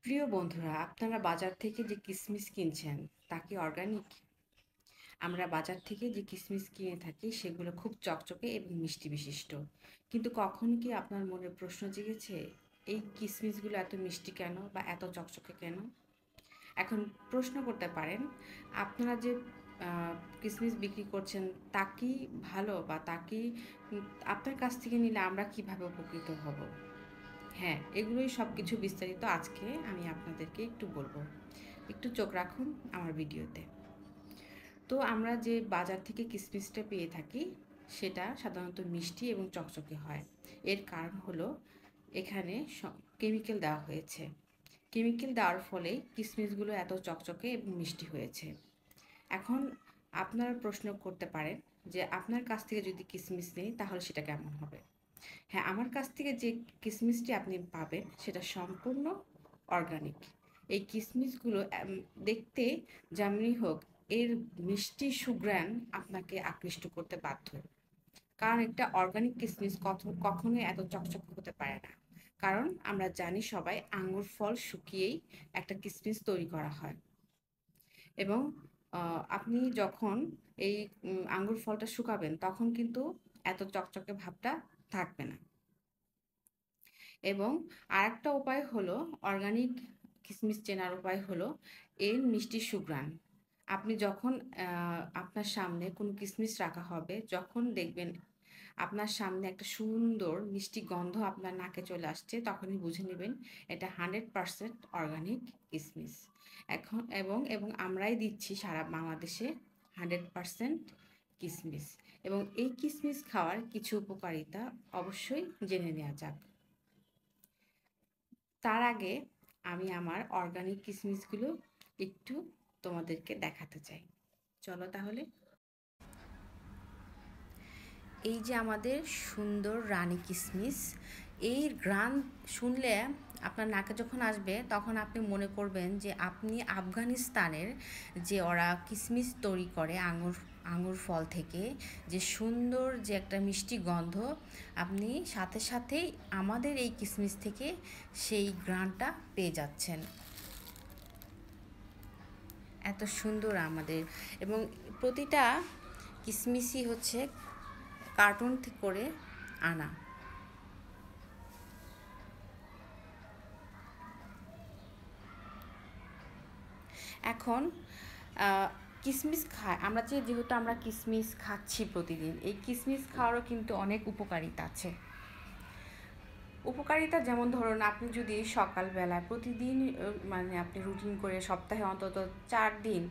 প্রিয় বন্ধুরা, আপনারা বাজার থেকে যে কিসমিস কিনছেন তা কি অর্গানিক? আমরা বাজার থেকে যে কিসমিস কিনে থাকি সেগুলো খুব চকচকে এবং মিষ্টি বিশিষ্ট। কিন্তু কখনো কি আপনার মনে প্রশ্ন জেগেছে, এই কিসমিসগুলো এত মিষ্টি কেন বা এত চকচকে কেন? এখন প্রশ্ন করতে পারেন, আপনারা যে কিসমিস বিক্রি করছেন তা কি ভালো বা তা কি আপনার কাছ থেকে নিলে আমরা কিভাবে উপকৃত হব? হ্যাঁ, এগুলোই সবকিছু বিস্তারিত আজকে আমি আপনাদেরকে একটু বলবো। একটু চোখ রাখুন আমার ভিডিওতে। তো আমরা যে বাজার থেকে কিসমিসটা পেয়ে থাকি সেটা সাধারণত মিষ্টি এবং চকচকে হয়। এর কারণ হলো এখানে কেমিক্যাল দেওয়া হয়েছে। কেমিক্যাল দেওয়ার ফলে কিসমিসগুলো এত চকচকে এবং মিষ্টি হয়েছে। এখন আপনারা প্রশ্ন করতে পারেন যে আপনার কাছ থেকে যদি কিসমিস নেই তাহলে সেটা কেমন হবে? হ্যাঁ, আমার কাছ থেকে যে কিসমিসটি আপনি পাবেন সেটা সম্পূর্ণ অর্গানিক। এই কিসমিসগুলো দেখতে যেমনই হোক, এর মিষ্টি সুঘ্রাণ আপনাকে আকৃষ্ট করতে বাধ্য। কারণ একটা অর্গানিক কিসমিস কখনোই এত চকচকে হতে পারে না। কারণ আমরা জানি সবাই আঙ্গুর ফল শুকিয়েই একটা কিসমিস তৈরি করা হয়। এবং আপনি যখন এই আঙ্গুর ফলটা শুকাবেন তখন কিন্তু এত চকচকে ভাবটা থাকবে না। এবং আরেকটা উপায় হলো, অর্গানিক কিসমিস চেনার উপায় হলো এর মিষ্টি সুঘ্রাণ। আপনি যখন আপনার সামনে কোনো কিসমিস রাখা হবে, যখন দেখবেন আপনার সামনে একটা সুন্দর মিষ্টি গন্ধ আপনার নাকে চলে আসছে, তখনই বুঝে নেবেন এটা 100% অর্গানিক কিসমিস। এখন এবং আমরাই দিচ্ছি সারা বাংলাদেশে 100% কিসমিস। এবং এই কিসমিস খাওয়ার কিছু উপকারিতা অবশ্যই জেনে নেওয়া যাক। তার আগে আমি আমার অর্গানিক কিসমিসগুলো একটু তোমাদেরকে দেখাতে চাই। চলো তাহলে। এই যে আমাদের সুন্দর রানী কিসমিস, এই ঘ্রাণ শুনলে আপনার নাকে যখন আসবে তখন আপনি মনে করবেন যে আপনি আফগানিস্তানের যে ওরা কিসমিস তৈরি করে আঙুর ফল থেকে, যে সুন্দর যে একটা মিষ্টি গন্ধ, আপনি সাথে সাথেই আমাদের এই কিসমিস থেকে সেই ঘ্রাণটা পেয়ে যাচ্ছেন। এত সুন্দর আমাদের, এবং প্রতিটা কিসমিসই হচ্ছে কার্টুন করে আনা। এখন কিসমিস খায় আমরা যেহেতু আমরা কিসমিস খাচ্ছি প্রতিদিন, এই কিসমিস খাওয়ারও কিন্তু অনেক উপকারিতা আছে। উপকারিতা যেমন ধরুন, আপনি যদি সকালবেলায় প্রতিদিন মানে আপনি রুটিন করে সপ্তাহে অন্তত 4 দিন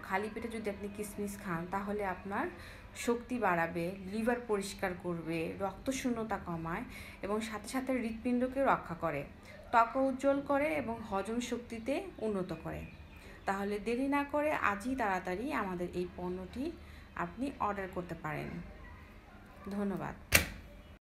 খালি পেটে যদি আপনি কিসমিস খান, তাহলে আপনার শক্তি বাড়াবে, লিভার পরিষ্কার করবে, রক্তশূন্যতা কমায় এবং সাথে সাথে হৃৎপিণ্ডকে রক্ষা করে, ত্বক উজ্জ্বল করে এবং হজম শক্তিতে উন্নত করে। তাহলে দেরি না করে আজই তাড়াতাড়ি আমাদের এই পণ্যটি আপনি অর্ডার করতে পারেন। ধন্যবাদ।